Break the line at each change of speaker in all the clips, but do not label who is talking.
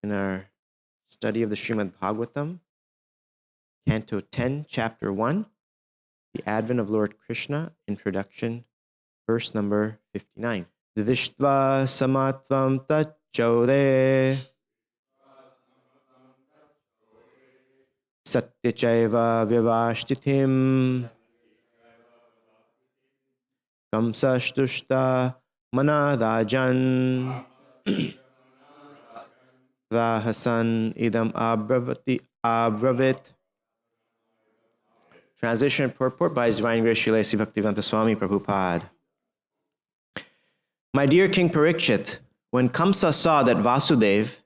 in our study of the Srimad Bhagavatam, Canto 10, Chapter 1, the Advent of Lord Krishna, Introduction, verse number 59. Didishtva samatvam tachore satyachaiva vivashtithim kamsashtushta manadajan rahasan idam abravit. Translation and purport by His Divine Grace Srila Bhaktivedanta Swami Prabhupada. My dear King Parikshit, when Kamsa saw that Vasudeva,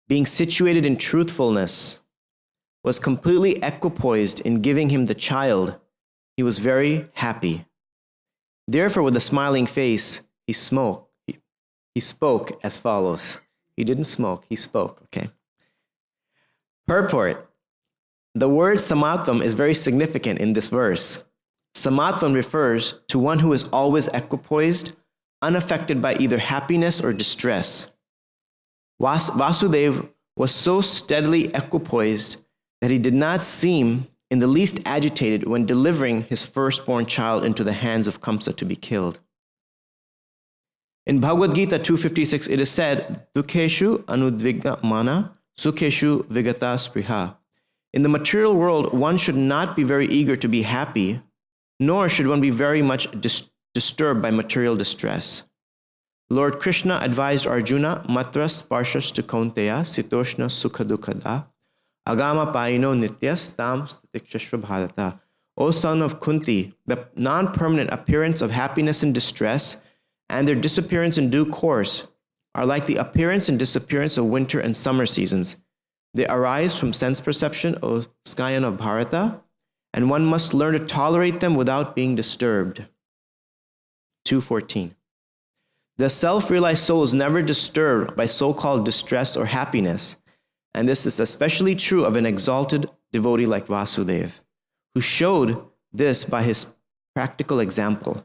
being situated in truthfulness, was completely equipoised in giving him the child, he was very happy. Therefore, with a smiling face, he spoke as follows. He didn't smoke, he spoke, okay? Purport. The word samatvam is very significant in this verse. Samatvam refers to one who is always equipoised, unaffected by either happiness or distress. Vasudeva was so steadily equipoised that he did not seem in the least agitated when delivering his firstborn child into the hands of Kamsa to be killed. In Bhagavad Gita 256, it is said, Dukheshu anudvigna mana, sukheshu vigata spriha. In the material world, one should not be very eager to be happy, nor should one be very much disturbed by material distress. Lord Krishna advised Arjuna, Matra sparshas tu kaunteya sitoshna sukha dukkada agama paino nityas tam statikshashva bharata. O son of Kunti, the non-permanent appearance of happiness and distress and their disappearance in due course are like the appearance and disappearance of winter and summer seasons. They arise from sense perception, O Skyan of Bharata, and one must learn to tolerate them without being disturbed. 2:14. The self-realized soul is never disturbed by so-called distress or happiness, and this is especially true of an exalted devotee like Vasudeva, who showed this by his practical example.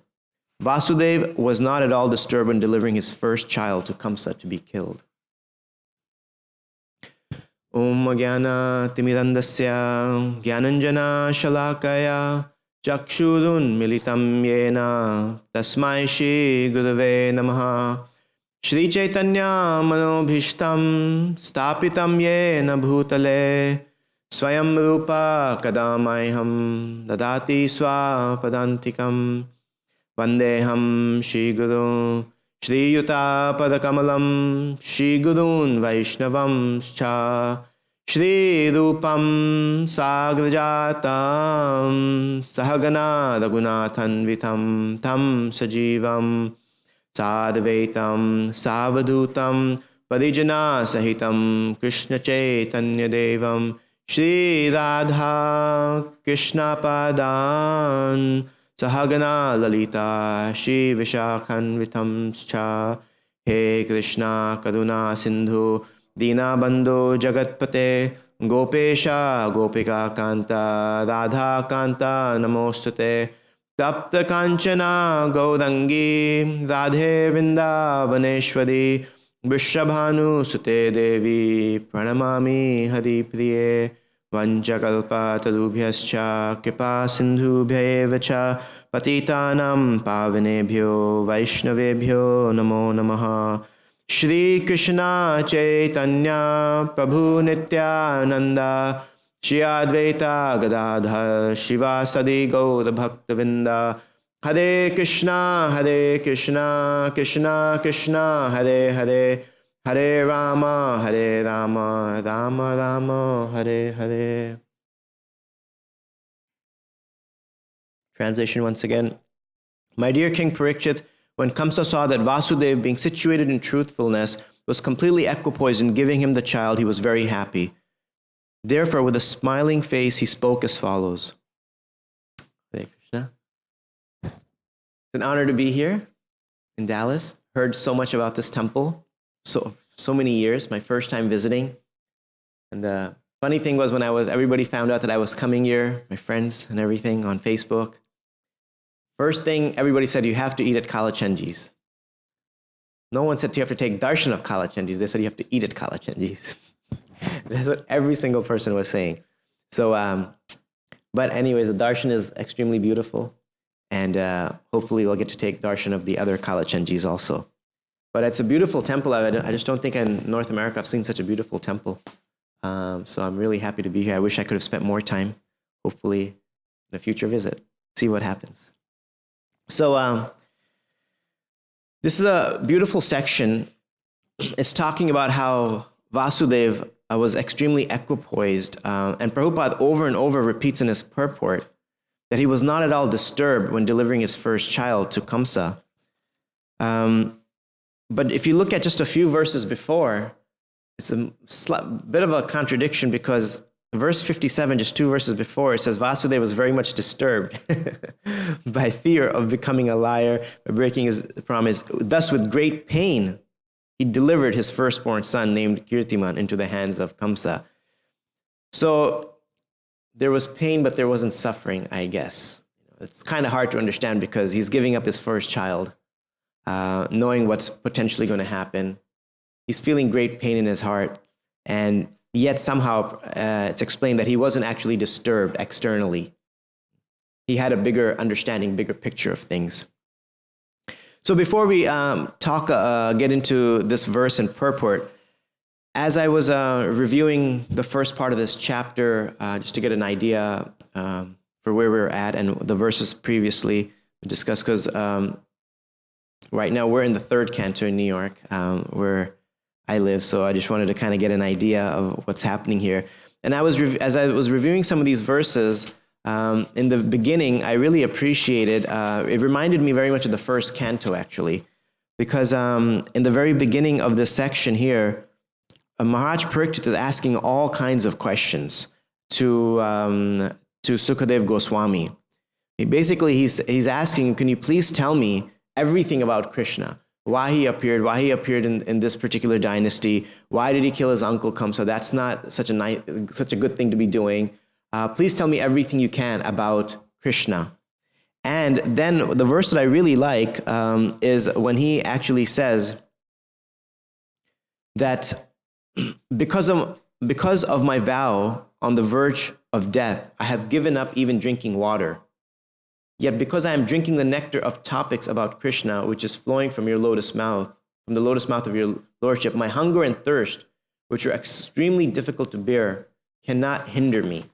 Vasudeva was not at all disturbed when delivering his first child to Kamsa to be killed. Om Jnana Timirandasya Jnananjana Shalakaya Chakshurun Militam Yena Tasmai Shri Gurave Namaha Shri Chaitanya Manobhishtam Stapitam Yena Bhutale Swayam Rupa Kadamayham Dadati Swapadantikam Vandeham Shri Guru Shri Yuta Padakamalam Shri Gurun Vaishnavam Cha Shri Rupam Sagrajatam Sahagana Raghunathan Vitam Tam Sajivam Sadvaitam Savadutam Parijana Sahitam Krishna Chaitanya Devam Shri Radha Krishna Padan Sahagana Lalita Shri Vishakhanvitam Cha He Krishna Karuna Sindhu Dina Bandhu Jagatpate Gopesha Gopika Kanta Radha Kanta Namostate Tapta Kanchana Gaurangi Radhe Vrindavaneshwari Vrishabhanu Sute Devi Pranamami Hari Priye Vanchakalpa tarubhyascha kripa sindhubhya cha patitanam pavanebhyo vaishnavebhyo namo namaha. Shri Krishna Chaitanya Prabhu Nityananda Shri Advaita Gadadhar Shivasadi Gaur Bhaktavinda. Hare Krishna Krishna Krishna Hare Hare Hare Rama, Rama Rama, Hare Hare. Translation once again. My dear King Parikshit, when Kamsa saw that Vasudeva, being situated in truthfulness, was completely equipoised in giving him the child, he was very happy. Therefore, with a smiling face, he spoke as follows. Hare Krishna. It's an honor to be here in Dallas. Heard so much about this temple. So many years, my first time visiting. And the funny thing was everybody found out that I was coming here, my friends and everything on Facebook. First thing everybody said, you have to eat at Kalachandji's. No one said you have to take darshan of Kalachandjis. They said you have to eat at Kalachandjis. That's what every single person was saying. So, but anyways, the darshan is extremely beautiful. And hopefully we'll get to take darshan of the other Kalachandjis also. But it's a beautiful temple. I just don't think in North America I've seen such a beautiful temple. So I'm really happy to be here. I wish I could have spent more time, hopefully in a future visit, see what happens. So this is a beautiful section. It's talking about how Vasudeva was extremely equipoised, and Prabhupada over and over repeats in his purport that he was not at all disturbed when delivering his first child to Kamsa. But if you look at just a few verses before, it's a bit of a contradiction, because verse 57, just 2 verses before, it says Vasudeva was very much disturbed by fear of becoming a liar, by breaking his promise. Thus, with great pain, he delivered his firstborn son named Kirtiman into the hands of Kamsa. So there was pain, but there wasn't suffering, I guess. It's kind of hard to understand because he's giving up his first child, knowing what's potentially going to happen. He's feeling great pain in his heart, and yet somehow it's explained that he wasn't actually disturbed externally. He had a bigger understanding, bigger picture of things. So before we get into this verse and purport, as I was reviewing the first part of this chapter, just to get an idea for where we're at and the verses previously discussed, because right now we're in the 3rd canto in New York, where I live, so I just wanted to kind of get an idea of what's happening here. And as I was reviewing some of these verses, in the beginning, I really appreciated, it reminded me very much of the 1st canto, actually, because in the very beginning of this section here, Maharaj Parikshit is asking all kinds of questions to Sukadeva Goswami. He's asking, can you please tell me everything about Krishna? Why he appeared in this particular dynasty, why did he kill his uncle Kamsa? That's not such a good thing to be doing. Please tell me everything you can about Krishna. And then the verse that I really like is when he actually says that because of my vow on the verge of death, I have given up even drinking water. Yet because I am drinking the nectar of topics about Krishna, which is flowing from your lotus mouth, from the lotus mouth of your lordship, my hunger and thirst, which are extremely difficult to bear, cannot hinder me.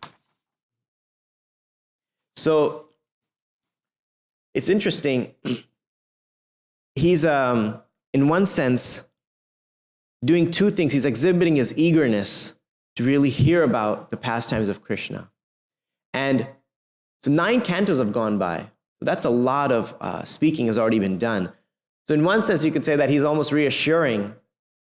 So it's interesting. He's, in one sense, doing 2 things. He's exhibiting his eagerness to really hear about the pastimes of Krishna. And so 9 cantos have gone by. So that's a lot of speaking has already been done. So in one sense, you could say that he's almost reassuring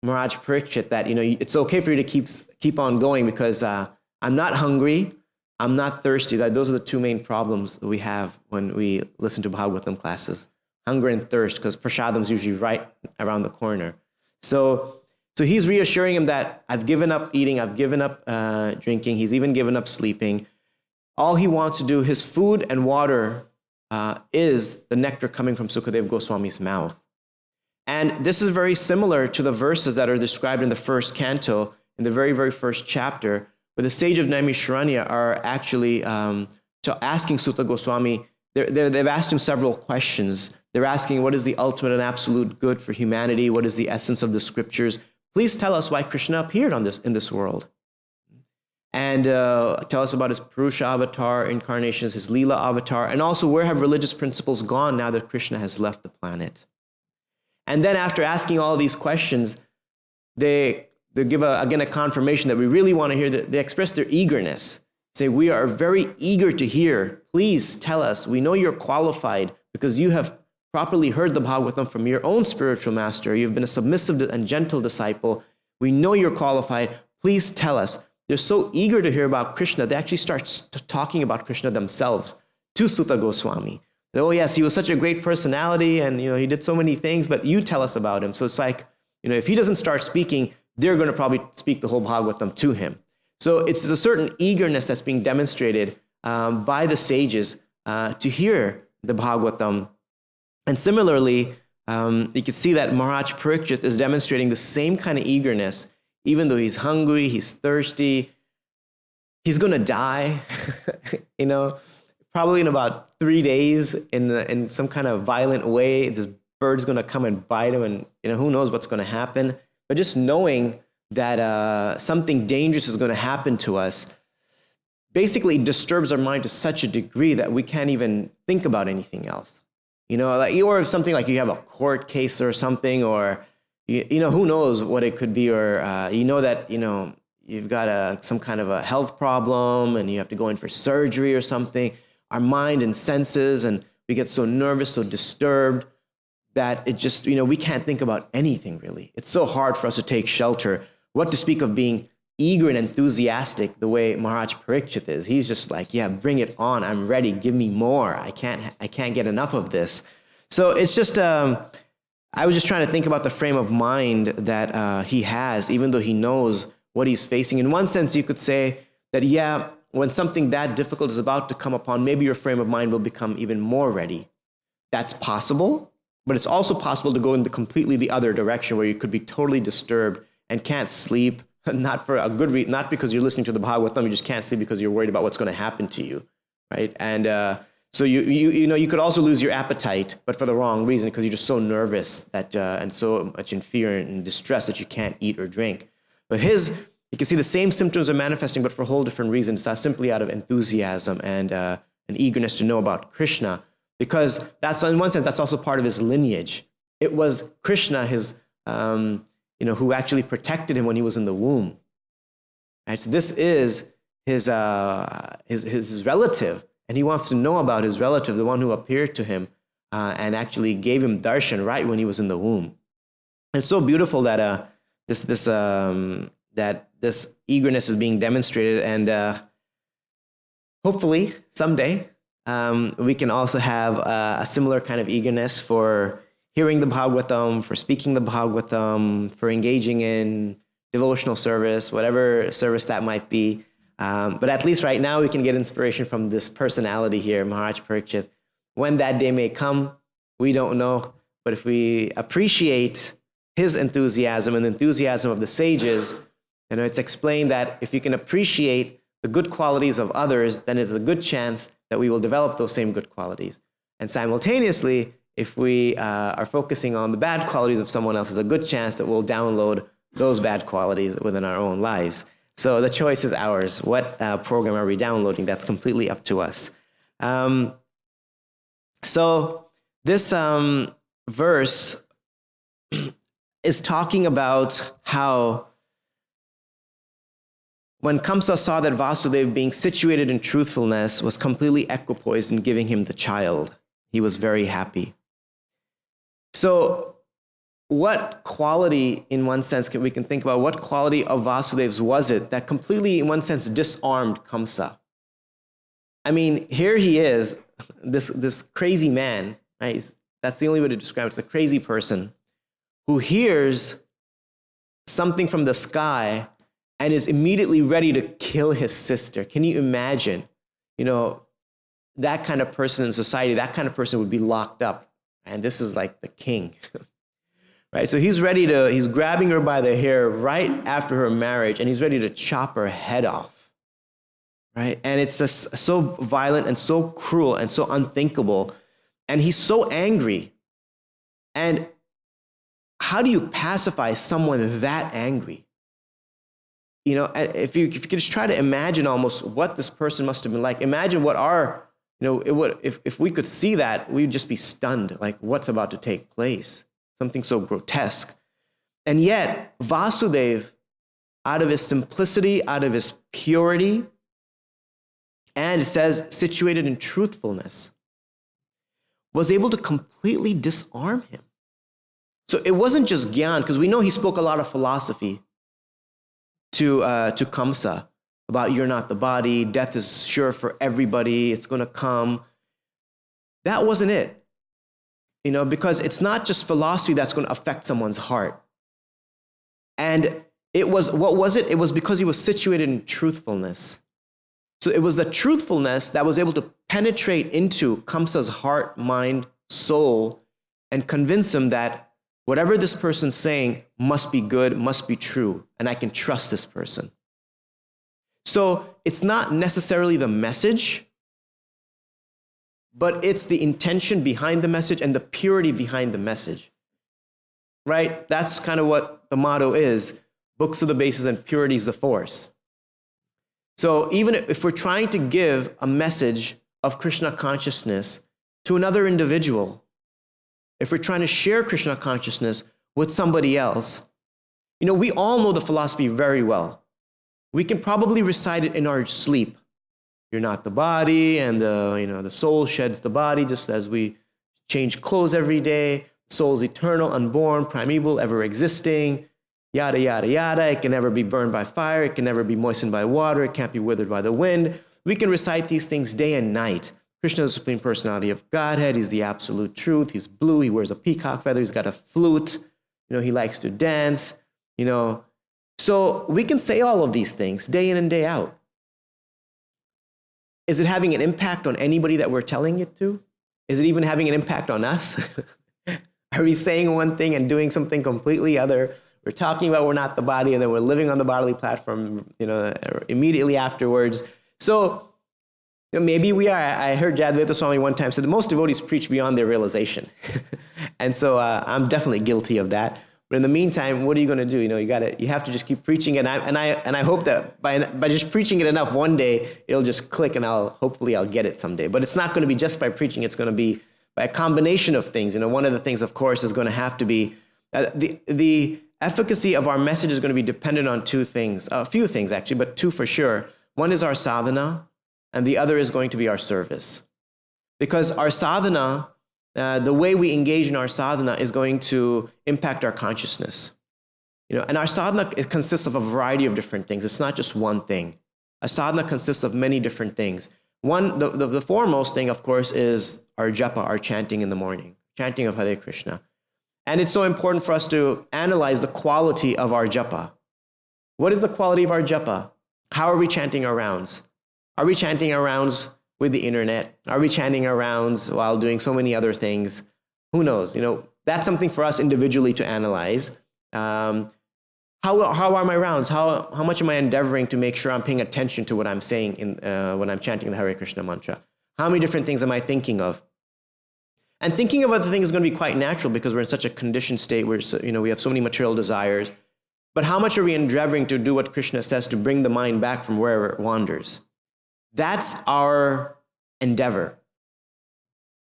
Maharaj Parikshit that, it's okay for you to keep on going, because I'm not hungry, I'm not thirsty. Those are the 2 main problems we have when we listen to Bhagavatam classes. Hunger and thirst, because prasadam is usually right around the corner. So he's reassuring him that I've given up eating, I've given up drinking, he's even given up sleeping. All he wants to do, his food and water is the nectar coming from Sukadeva Goswami's mouth. And this is very similar to the verses that are described in the 1st canto, in the very, very first chapter, where the sage of Naimisharanya are actually asking Suta Goswami, they've asked him several questions. They're asking, what is the ultimate and absolute good for humanity? What is the essence of the scriptures? Please tell us why Krishna appeared in this world. And tell us about his Purusha avatar incarnations, his Leela avatar, and also where have religious principles gone now that Krishna has left the planet. And then after asking all these questions, they give again a confirmation that we really want to hear. They express their eagerness. Say, we are very eager to hear. Please tell us. We know you're qualified because you have properly heard the Bhagavatam from your own spiritual master. You've been a submissive and gentle disciple. We know you're qualified. Please tell us. They're so eager to hear about Krishna, they actually start talking about Krishna themselves to Suta Goswami. Oh yes, he was such a great personality, and he did so many things, but you tell us about him. So it's like, if he doesn't start speaking, they're going to probably speak the whole Bhagavatam to him. So it's a certain eagerness that's being demonstrated by the sages to hear the Bhagavatam. And similarly, you can see that Maharaj Parikshit is demonstrating the same kind of eagerness, even though he's hungry, he's thirsty, he's going to die, probably in about 3 days in some kind of violent way. This bird's going to come and bite him, and who knows what's going to happen. But just knowing that something dangerous is going to happen to us basically disturbs our mind to such a degree that we can't even think about anything else. Or if something like you have a court case or something, or who knows what it could be, or that you've got some kind of a health problem and you have to go in for surgery or something. Our mind and senses, and we get so nervous, so disturbed that it just, we can't think about anything really. It's so hard for us to take shelter. What to speak of being eager and enthusiastic the way Maharaj Parikshit is. He's just like, yeah, bring it on. I'm ready. Give me more. I can't get enough of this. So it's just, I was just trying to think about the frame of mind that he has, even though he knows what he's facing. In one sense, you could say that, yeah, when something that difficult is about to come upon, maybe your frame of mind will become even more ready. That's possible, but it's also possible to go in completely the other direction, where you could be totally disturbed and can't sleep, not for a good reason, not because you're listening to the Bhagavatam, you just can't sleep because you're worried about what's going to happen to you, right? And so you could also lose your appetite, but for the wrong reason, because you're just so nervous that and so much in fear and distress that you can't eat or drink. But you can see the same symptoms are manifesting, but for a whole different reason. It's simply out of enthusiasm and an eagerness to know about Krishna, because that's, in one sense, that's also part of his lineage. It was Krishna, his who actually protected him when he was in the womb. Right? So this is his relative, and he wants to know about his relative, the one who appeared to him and actually gave him darshan right when he was in the womb. And it's so beautiful that this eagerness is being demonstrated, and hopefully someday we can also have a similar kind of eagerness for hearing the Bhagavatam, for speaking the Bhagavatam, for engaging in devotional service, whatever service that might be. But at least right now we can get inspiration from this personality here, Maharaj Parikshit. When that day may come, we don't know. But if we appreciate his enthusiasm and the enthusiasm of the sages, it's explained that if you can appreciate the good qualities of others, then there's a good chance that we will develop those same good qualities. And simultaneously, if we are focusing on the bad qualities of someone else, there's a good chance that we'll download those bad qualities within our own lives. So the choice is ours. What program are we downloading? That's completely up to us. So this verse is talking about how when Kamsa saw that Vasudeva, being situated in truthfulness, was completely equipoised in giving him the child, he was very happy. So what quality, in one sense, we can think about, what quality of Vasudev's was it that completely, in one sense, disarmed Kamsa? I mean, here he is, this crazy man, right? That's the only way to describe it. It's a crazy person who hears something from the sky and is immediately ready to kill his sister. Can you imagine? That kind of person in society, that kind of person would be locked up. And this is like the king. Right? So he's grabbing her by the hair right after her marriage, and he's ready to chop her head off. Right? And it's just so violent and so cruel and so unthinkable. And he's so angry. And how do you pacify someone that angry? If you could just try to imagine almost what this person must have been like. Imagine what if we could see that, we'd just be stunned, like what's about to take place. Something so grotesque. And yet, Vasudeva, out of his simplicity, out of his purity, and it says situated in truthfulness, was able to completely disarm him. So it wasn't just Gyan, because we know he spoke a lot of philosophy to Kamsa about you're not the body, death is sure for everybody, it's going to come. That wasn't it. Because it's not just philosophy that's going to affect someone's heart. And what was it? It was because he was situated in truthfulness. So it was the truthfulness that was able to penetrate into Kamsa's heart, mind, soul, and convince them that whatever this person's saying must be good, must be true, and I can trust this person. So it's not necessarily the message, but it's the intention behind the message and the purity behind the message, right? That's kind of what the motto is. Books are the basis and purity is the force. So even if we're trying to give a message of Krishna consciousness to another individual, if we're trying to share Krishna consciousness with somebody else, we all know the philosophy very well. We can probably recite it in our sleep. You're not the body, and the soul sheds the body just as we change clothes every day. Soul is eternal, unborn, primeval, ever existing, yada, yada, yada. It can never be burned by fire. It can never be moistened by water. It can't be withered by the wind. We can recite these things day and night. Krishna is the Supreme Personality of Godhead. He's the absolute truth. He's blue. He wears a peacock feather. He's got a flute. He likes to dance. So we can say all of these things day in and day out. Is it having an impact on anybody that we're telling it to? Is it even having an impact on us? Are we saying one thing and doing something completely other? We're talking about we're not the body, and then we're living on the bodily platform, immediately afterwards. So maybe we are. I heard Jadvaita Swami one time said that most devotees preach beyond their realization. And so I'm definitely guilty of that. But in the meantime, what are you going to do? You have to just keep preaching it. And I hope that by just preaching it enough, one day it'll just click, and hopefully I'll get it someday. But it's not going to be just by preaching. It's going to be by a combination of things. One of the things, of course, is going to have to be the efficacy of our message is going to be dependent on two things, a few things actually, but two for sure. One is our sadhana, and the other is going to be our service. Because our sadhana, the way we engage in our sadhana is going to impact our consciousness. And our sadhana consists of a variety of different things. It's not just one thing. A sadhana consists of many different things. One, the foremost thing, of course, is our japa, our chanting in the morning, chanting of Hare Krishna. And it's so important for us to analyze the quality of our japa. What is the quality of our japa? How are we chanting our rounds? Are we chanting our rounds with the internet? Are we chanting our rounds while doing so many other things? Who knows? That's something for us individually to analyze. How are my rounds? How much am I endeavoring to make sure I'm paying attention to what I'm saying when I'm chanting the Hare Krishna mantra? How many different things am I thinking of? And thinking of other things is going to be quite natural because we're in such a conditioned state where we have so many material desires. But how much are we endeavoring to do what Krishna says to bring the mind back from wherever it wanders? That's our endeavor.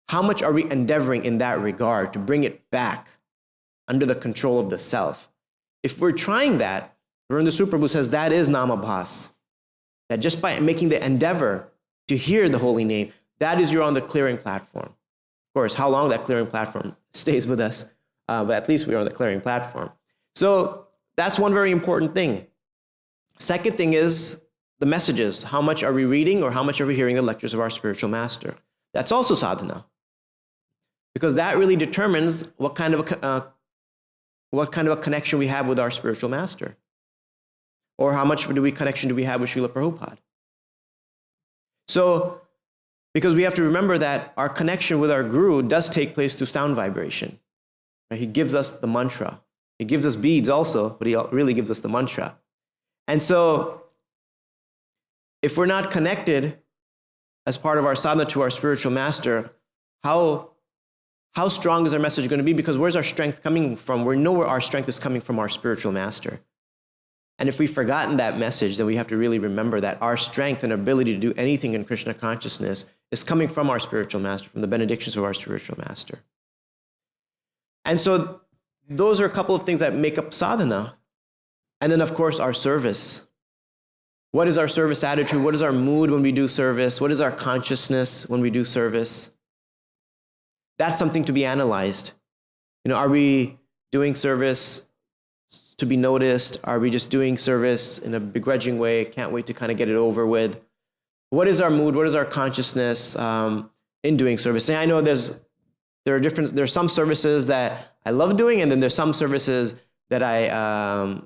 How much are we endeavoring in that regard to bring it back under the control of the self? If we're trying that, Varunda Suprabhu says that is namabhas. That just by making the endeavor to hear the holy name, that is you're on the clearing platform. Of course, how long that clearing platform stays with us, but at least we're on the clearing platform. So that's one very important thing. Second thing is the messages. How much are we reading or how much are we hearing the lectures of our spiritual master? That's also sadhana. Because that really determines what kind of a connection we have with our spiritual master. Or how much connection do we have with Srila Prabhupada. So, because we have to remember that our connection with our guru does take place through sound vibration. Right? He gives us the mantra. He gives us beads also, but he really gives us the mantra. And so, if we're not connected as part of our sadhana to our spiritual master, how strong is our message going to be? Because where's our strength coming from? We know where our strength is coming from, our spiritual master. And if we've forgotten that message, then we have to really remember that our strength and ability to do anything in Krishna consciousness is coming from our spiritual master, from the benedictions of our spiritual master. And so those are a couple of things that make up sadhana. And then, of course, our service. What is our service attitude? What is our mood when we do service? What is our consciousness when we do service? That's something to be analyzed. Are we doing service to be noticed? Are we just doing service in a begrudging way? Can't wait to kind of get it over with. What is our mood? What is our consciousness in doing service? And I know there's some services that I love doing, and then there's some services that I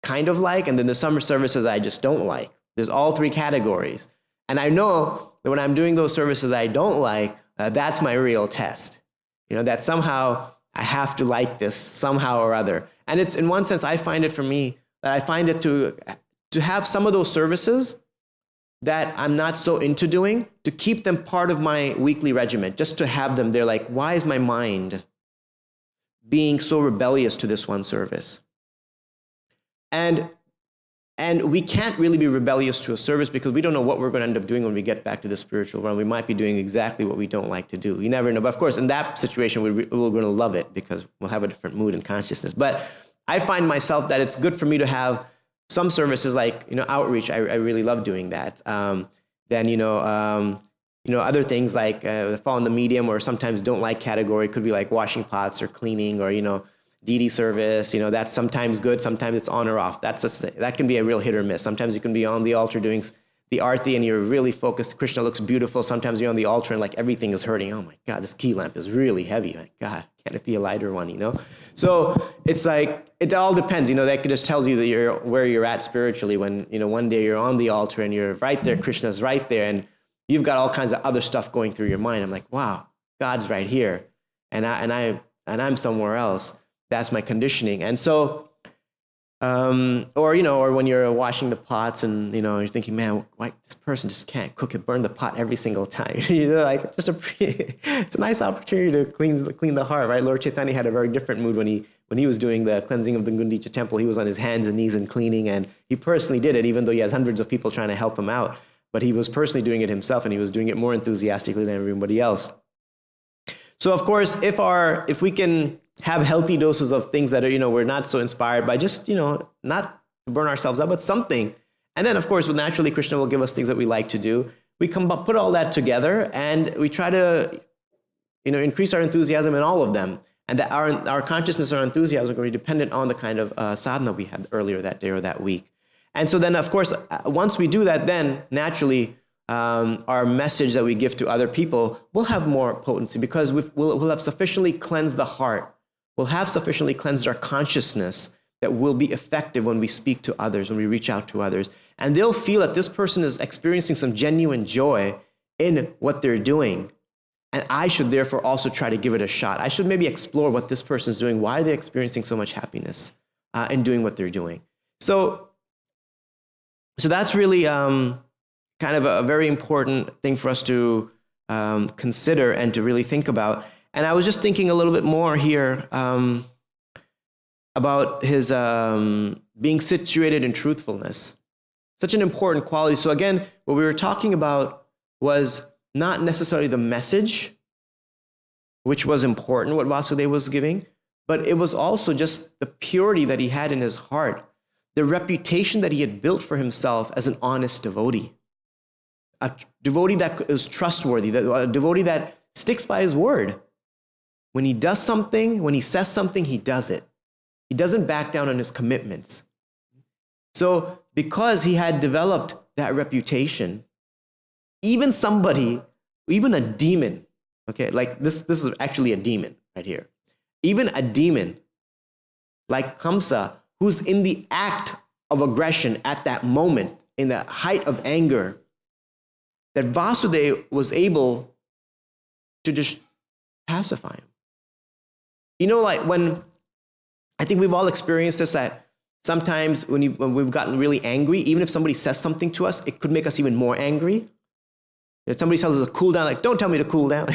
kind of like, and then there's some services I just don't like. There's all three categories. And I know that when I'm doing those services I don't like, that's my real test. that somehow I have to like this somehow or other. And it's, in one sense, I find it for me, that I find it to have some of those services that I'm not so into doing, to keep them part of my weekly regimen, just to have them there. Like, why is my mind being so rebellious to this one service? And we can't really be rebellious to a service because we don't know what we're going to end up doing when we get back to the spiritual realm. We might be doing exactly what we don't like to do. You never know. But of course, in that situation, we're going to love it because we'll have a different mood and consciousness. But I find myself that it's good for me to have some services like, outreach. I really love doing that. Then, other things like fall in the medium or sometimes don't like category could be like washing pots or cleaning or, deity service. That's sometimes good. Sometimes it's on or off. That can be a real hit or miss. Sometimes you can be on the altar doing the arti and you're really focused. Krishna looks beautiful. Sometimes you're on the altar and like everything is hurting. Oh my God, this key lamp is really heavy. My God, can't it be a lighter one, So it's like, it all depends, that just tells you that where you're at spiritually when, one day you're on the altar and you're right there, Krishna's right there, and you've got all kinds of other stuff going through your mind. I'm like, wow, God's right here. And I'm somewhere else. That's my conditioning. And so, or when you're washing the pots and, you're thinking, man, why this person just can't cook it, burn the pot every single time. Like, it's a nice opportunity to clean the heart, right? Lord Chaitanya had a very different mood when he was doing the cleansing of the Gundicha temple. He was on his hands and knees and cleaning, and he personally did it, even though he has hundreds of people trying to help him out. But he was personally doing it himself, and he was doing it more enthusiastically than everybody else. So, of course, if we can have healthy doses of things that are, we're not so inspired by, just, not to burn ourselves up, but something. And then, of course, naturally, Krishna will give us things that we like to do. We put all that together, and we try to, increase our enthusiasm in all of them. And that our consciousness, our enthusiasm are going to be dependent on the kind of sadhana we had earlier that day or that week. And so then, of course, once we do that, then naturally, our message that we give to other people will have more potency because we'll have sufficiently cleansed the heart. We'll have sufficiently cleansed our consciousness that will be effective when we speak to others, when we reach out to others. And they'll feel that this person is experiencing some genuine joy in what they're doing. And I should therefore also try to give it a shot. I should maybe explore what this person is doing. Why are they experiencing so much happiness in doing what they're doing? So that's really kind of a very important thing for us to consider and to really think about. And I was just thinking a little bit more here about his being situated in truthfulness. Such an important quality. So again, what we were talking about was not necessarily the message, which was important, what Vasudeva was giving, but it was also just the purity that he had in his heart, the reputation that he had built for himself as an honest devotee, a devotee that is trustworthy, a devotee that sticks by his word. When he does something, when he says something, he does it. He doesn't back down on his commitments. So because he had developed that reputation, even a demon, okay, like this is actually a demon right here. Even a demon like Kamsa, who's in the act of aggression at that moment, in the height of anger, that Vasudeva was able to just pacify him. Like when, I think we've all experienced this, that sometimes when we've gotten really angry, even if somebody says something to us, it could make us even more angry. If somebody tells us to cool down, like, don't tell me to cool down.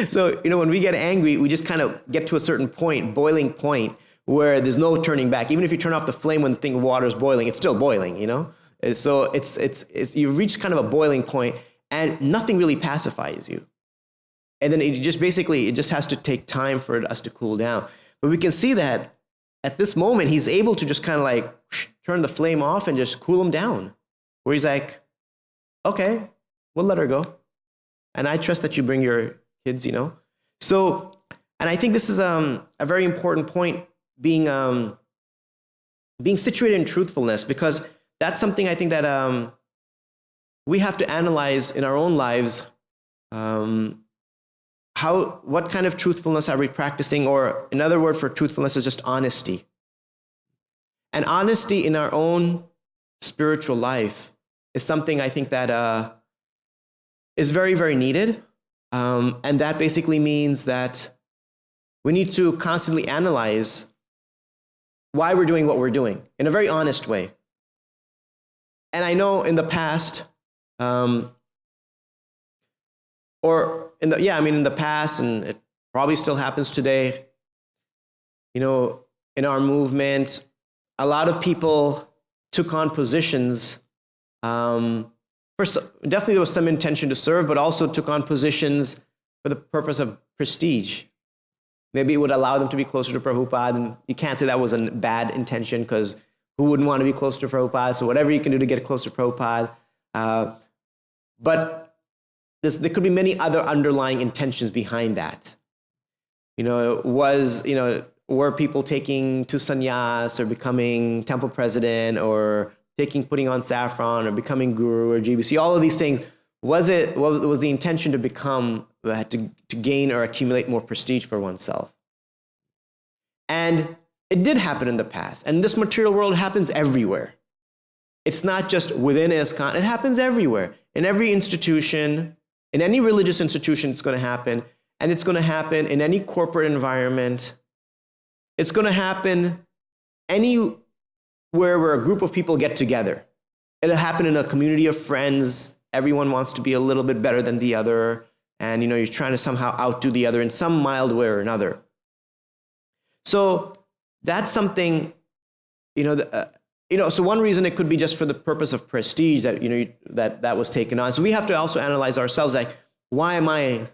So, when we get angry, we just kind of get to a certain point, boiling point, where there's no turning back. Even if you turn off the flame when the thing of water is boiling, it's still boiling, So it's you reach kind of a boiling point, and nothing really pacifies you. And then it just has to take time for us to cool down. But we can see that at this moment, he's able to just kind of like turn the flame off and just cool him down. Where he's like, okay, we'll let her go. And I trust that you bring your kids, So, and I think this is a very important point, being situated in truthfulness, because that's something I think that we have to analyze in our own lives. What kind of truthfulness are we practicing? Or another word for truthfulness is just honesty. And honesty in our own spiritual life is something I think that is very, very needed. And that basically means that we need to constantly analyze why we're doing what we're doing in a very honest way. And I know in the past, in the past, and it probably still happens today, in our movement, a lot of people took on positions. Definitely there was some intention to serve, but also took on positions for the purpose of prestige. Maybe it would allow them to be closer to Prabhupada, and you can't say that was a bad intention, because who wouldn't want to be closer to Prabhupada? So whatever you can do to get closer to Prabhupada. But there could be many other underlying intentions behind that. Were people taking to sannyas or becoming temple president or putting on saffron or becoming guru or GBC, all of these things, was the intention to become, to gain or accumulate more prestige for oneself? And it did happen in the past. And this material world happens everywhere. It's not just within ISKCON, it happens everywhere. In every institution, in any religious institution, it's going to happen. And it's going to happen in any corporate environment. It's going to happen anywhere where a group of people get together. It'll happen in a community of friends. Everyone wants to be a little bit better than the other. And you're trying to somehow outdo the other in some mild way or another. So that's something, so one reason it could be just for the purpose of prestige that that was taken on. So we have to also analyze ourselves, like, why am I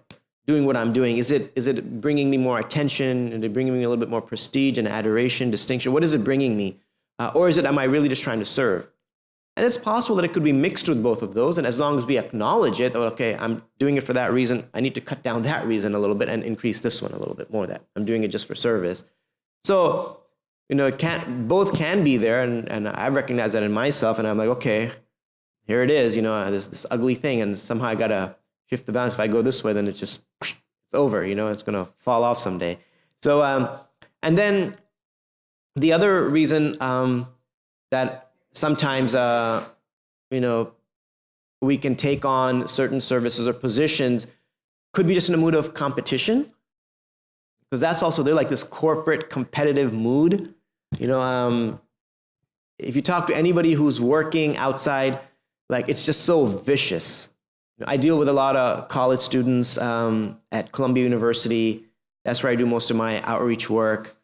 doing what I'm doing? Is it bringing me more attention? Is it bringing me a little bit more prestige and adoration, distinction? What is it bringing me? Or am I really just trying to serve? And it's possible that it could be mixed with both of those. And as long as we acknowledge it, okay, I'm doing it for that reason, I need to cut down that reason a little bit and increase this one a little bit more, that I'm doing it just for service. So, both can be there. And I recognize that in myself. And I'm like, okay, here it is, this ugly thing. And somehow I got to shift the balance. If I go this way, then it's over, it's going to fall off someday. So, and then the other reason that sometimes, we can take on certain services or positions could be just in a mood of competition, because that's also, they're like this corporate competitive mood. If you talk to anybody who's working outside, like, it's just so vicious. I deal with a lot of college students at Columbia University. That's where I do most of my outreach work.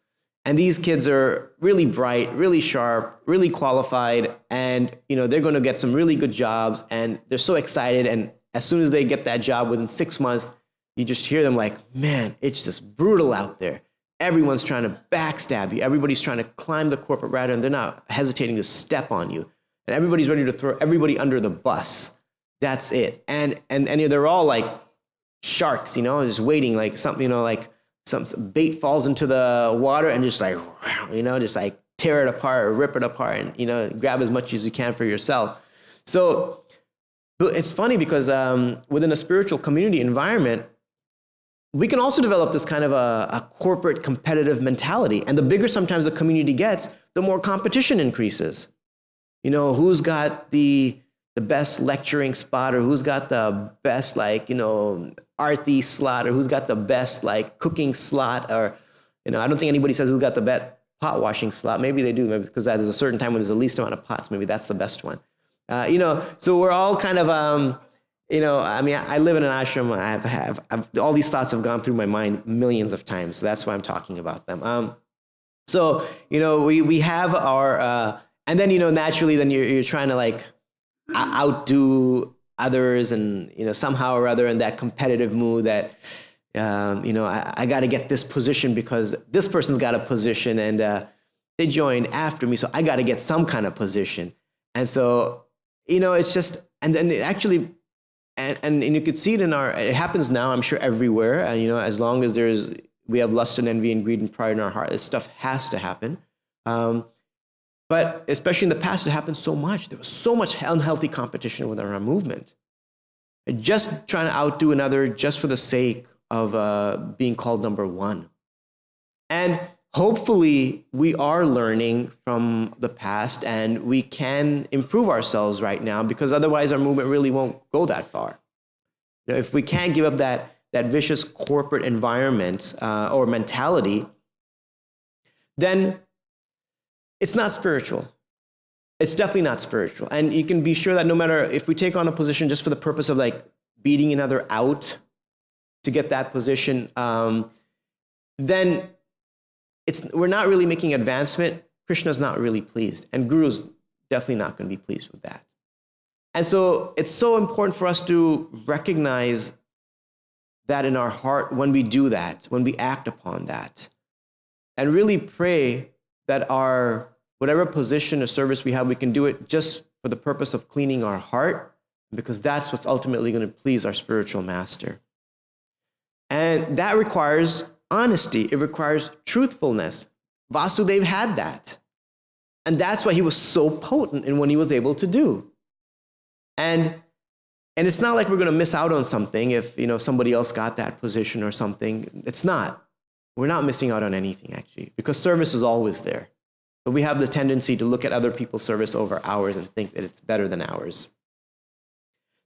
And these kids are really bright, really sharp, really qualified, and they're going to get some really good jobs, and they're so excited. And as soon as they get that job, within 6 months, you just hear them like, man, it's just brutal out there. Everyone's trying to backstab you. Everybody's trying to climb the corporate ladder, and they're not hesitating to step on you. And everybody's ready to throw everybody under the bus. That's it. And they're all like sharks, just waiting, like something, like some bait falls into the water and just like, just like tear it apart or rip it apart and, grab as much as you can for yourself. So it's funny because within a spiritual community environment, we can also develop this kind of a corporate competitive mentality. And the bigger sometimes the community gets, the more competition increases. Who's got the best lecturing spot, or who's got the best, arthi slot, or who's got the best, cooking slot, or, I don't think anybody says who's got the best pot washing slot. Maybe they do, maybe because there's a certain time when there's the least amount of pots. Maybe that's the best one. So we're all kind of, I live in an ashram. I've all these thoughts have gone through my mind millions of times. So that's why I'm talking about them. We have our, and then, naturally, then you're trying to outdo others, and somehow or other in that competitive mood that I got to get this position because this person's got a position, and they joined after me, so I got to get some kind of position. And so it's just, and then it actually, and you could see it it happens now, I'm sure, everywhere. As long as we have lust and envy and greed and pride in our heart, this stuff has to happen. But especially in the past, it happened so much. There was so much unhealthy competition within our movement. Just trying to outdo another just for the sake of being called number one. And hopefully we are learning from the past, and we can improve ourselves right now, because otherwise our movement really won't go that far. If we can't give up that that vicious corporate environment or mentality, then it's not spiritual. It's definitely not spiritual. And you can be sure that no matter if we take on a position just for the purpose of like beating another out to get that position, then we're not really making advancement. Krishna's not really pleased, and Guru's definitely not going to be pleased with that. And so it's so important for us to recognize that in our heart when we do that, when we act upon that, and really pray that our whatever position or service we have, we can do it just for the purpose of cleaning our heart, because that's what's ultimately going to please our spiritual master. And that requires honesty. It requires truthfulness. Vasudev had that. And that's why he was so potent in what he was able to do. And it's not like we're going to miss out on something if, somebody else got that position or something. It's not. We're not missing out on anything, actually, because service is always there. But we have the tendency to look at other people's service over ours and think that it's better than ours.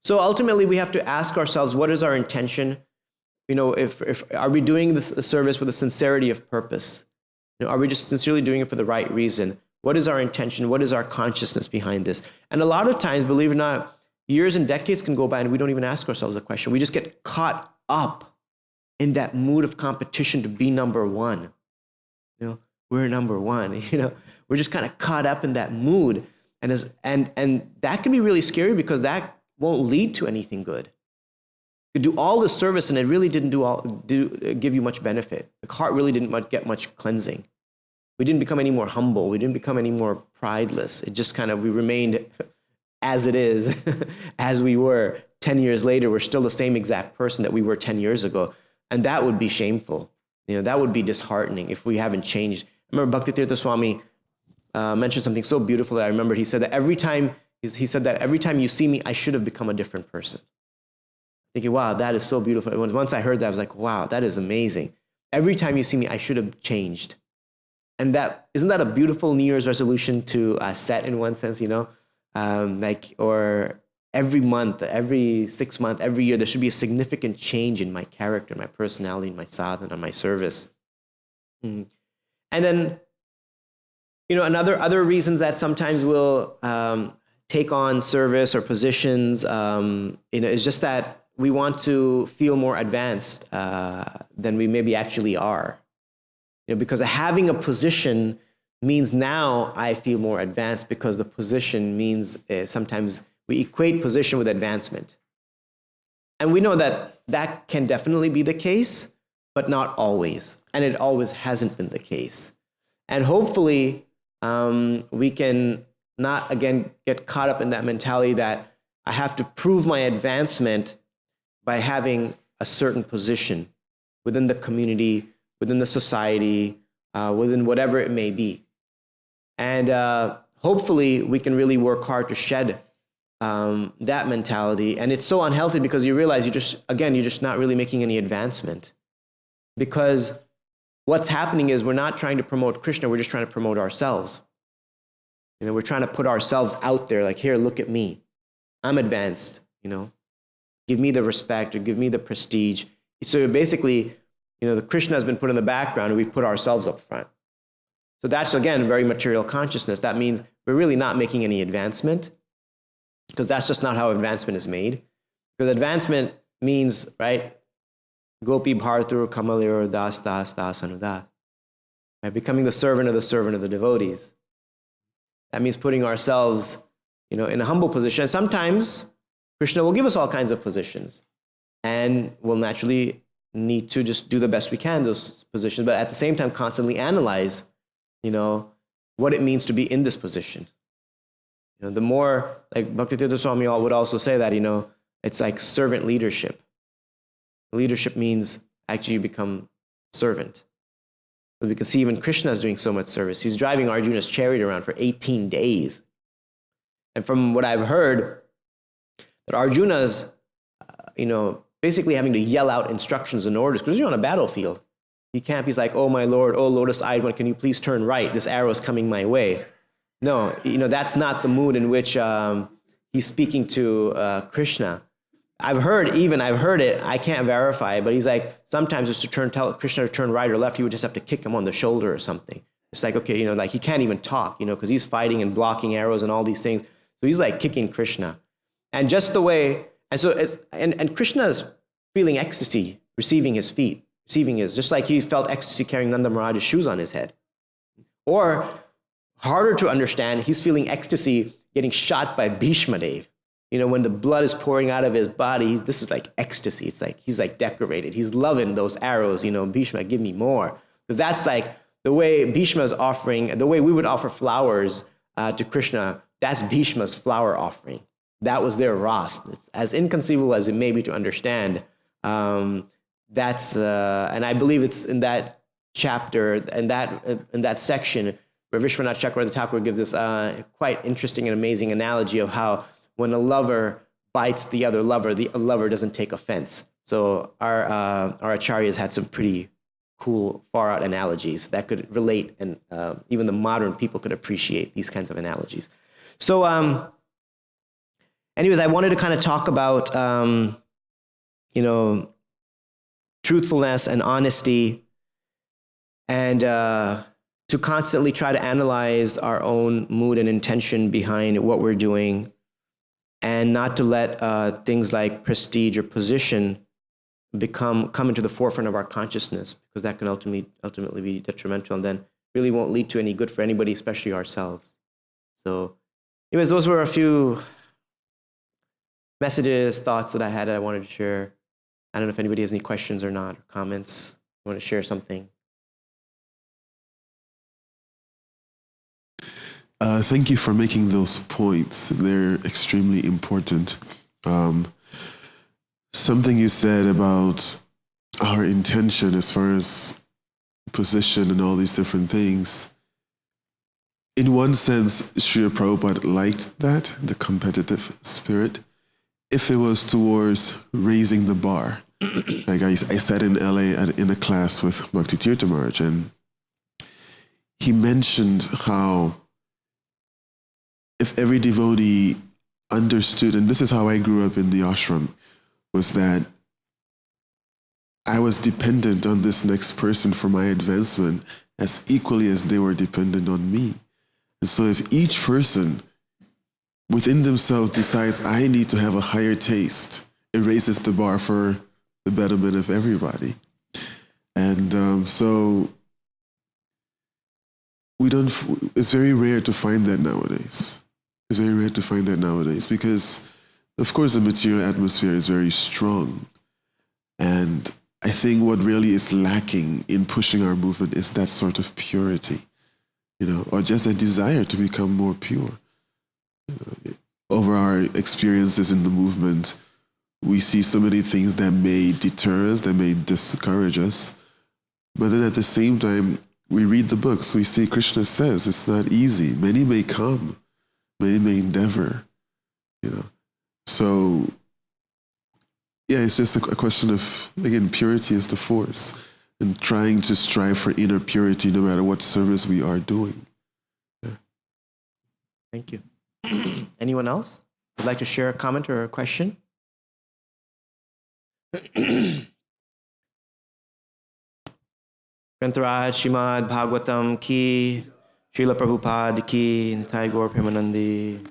So ultimately, we have to ask ourselves, what is our intention? If are we doing the service with a sincerity of purpose? Are we just sincerely doing it for the right reason? What is our intention? What is our consciousness behind this? And a lot of times, believe it or not, years and decades can go by and we don't even ask ourselves the question. We just get caught up in that mood of competition to be number one. We're number one. We're just kind of caught up in that mood, and that can be really scary because that won't lead to anything good. You do all the service and it really didn't give you much benefit. The heart really didn't get much cleansing. We didn't become any more humble. We didn't become any more prideless. It just we remained as it is, as we were. 10 years later, we're still the same exact person that we were 10 years ago. And that would be shameful. That would be disheartening if we haven't changed. I remember Bhaktitirtha Swami mentioned something so beautiful that I remembered. He said that every time you see me, I should have become a different person. Thinking, wow, that is so beautiful. Once I heard that, I was like, wow, that is amazing. Every time you see me, I should have changed. And isn't that a beautiful New Year's resolution to set in one sense, or every month, every 6 months, every year, there should be a significant change in my character, my personality, my sadhana, my service. And then, other reasons that sometimes we'll take on service or positions, is just that we want to feel more advanced than we maybe actually are. Because having a position means now I feel more advanced, because the position means sometimes we equate position with advancement. And we know that can definitely be the case, but not always. And it always hasn't been the case. And hopefully we can not, again, get caught up in that mentality that I have to prove my advancement by having a certain position within the community, within the society, within whatever it may be. And hopefully we can really work hard to shed that mentality. And it's so unhealthy because you realize you're just not really making any advancement. Because what's happening is we're not trying to promote Krishna, we're just trying to promote ourselves. We're trying to put ourselves out there, like, here, look at me. I'm advanced, Give me the respect or give me the prestige. So basically, the Krishna has been put in the background and we've put ourselves up front. So that's, again, very material consciousness. That means we're really not making any advancement, because that's just not how advancement is made. Because advancement means, right, Gopi Bharturu Kamalir Das Das Das Anudas. Right? Becoming the servant of the devotees. That means putting ourselves, in a humble position. And sometimes Krishna will give us all kinds of positions. And we'll naturally need to just do the best we can in those positions, but at the same time constantly analyze, what it means to be in this position. The more, like Bhaktitirtha Swami would also say that, it's like servant leadership. Leadership means actually you become servant. But we can see even Krishna is doing so much service. He's driving Arjuna's chariot around for 18 days. And from what I've heard, that Arjuna's, basically having to yell out instructions and orders, because you're on a battlefield. You can't be like, oh my Lord, oh lotus-eyed one, can you please turn right? This arrow is coming my way. No, that's not the mood in which he's speaking to Krishna. I've heard it, I can't verify it, but he's like, sometimes just to tell Krishna to turn right or left, he would just have to kick him on the shoulder or something. It's like, okay, like he can't even talk, because he's fighting and blocking arrows and all these things. So he's like kicking Krishna. And just the way, and so and Krishna's feeling ecstasy, receiving his feet, just like he felt ecstasy carrying Nanda Maharaj's shoes on his head. Or harder to understand, he's feeling ecstasy getting shot by Bhishma Dev. When the blood is pouring out of his body, this is like ecstasy. It's like he's like decorated. He's loving those arrows. Bhishma, give me more. Because that's like the way Bhishma's offering, the way we would offer flowers to Krishna, that's Bhishma's flower offering. That was their ras. It's as inconceivable as it may be to understand. That's and I believe it's in that chapter, in that section, where Vishwanath Chakravarti Thakur gives this quite interesting and amazing analogy of how when a lover bites the other lover, the lover doesn't take offense. So our acharyas had some pretty cool, far-out analogies that could relate, and even the modern people could appreciate these kinds of analogies. So anyways, I wanted to kind of talk about, truthfulness and honesty, and to constantly try to analyze our own mood and intention behind what we're doing, and not to let things like prestige or position come into the forefront of our consciousness, because that can ultimately be detrimental, and then really won't lead to any good for anybody, especially ourselves. So anyways, those were a few messages, thoughts that I had that I wanted to share. I don't know if anybody has any questions or not, or comments. You want to share something?
Thank you for making those points. They're extremely important. Something you said about our intention as far as position and all these different things. In one sense, Srila Prabhupada liked that, the competitive spirit, if it was towards raising the bar. Like I sat in LA in a class with Bhakti Tirtha Maharaj, and he mentioned how if every devotee understood, and this is how I grew up in the ashram, was that I was dependent on this next person for my advancement as equally as they were dependent on me. And so if each person within themselves decides, I need to have a higher taste, it raises the bar for the betterment of everybody. And so it's very rare to find that nowadays. It's very rare to find that nowadays because, of course, the material atmosphere is very strong. And I think what really is lacking in pushing our movement is that sort of purity, or just a desire to become more pure. Over our experiences in the movement, we see so many things that may deter us, that may discourage us. But then at the same time, we read the books, we see Krishna says it's not easy. Many may come, many may endeavor, So, yeah, it's just a question of, again, purity is the force, and trying to strive for inner purity no matter what service we are doing. Yeah.
Thank you. Anyone else would like to share a comment or a question? Grantaraj, Srimad Bhagavatam ki, Srila Prabhupada ki, Nitai Gaur Premanandi.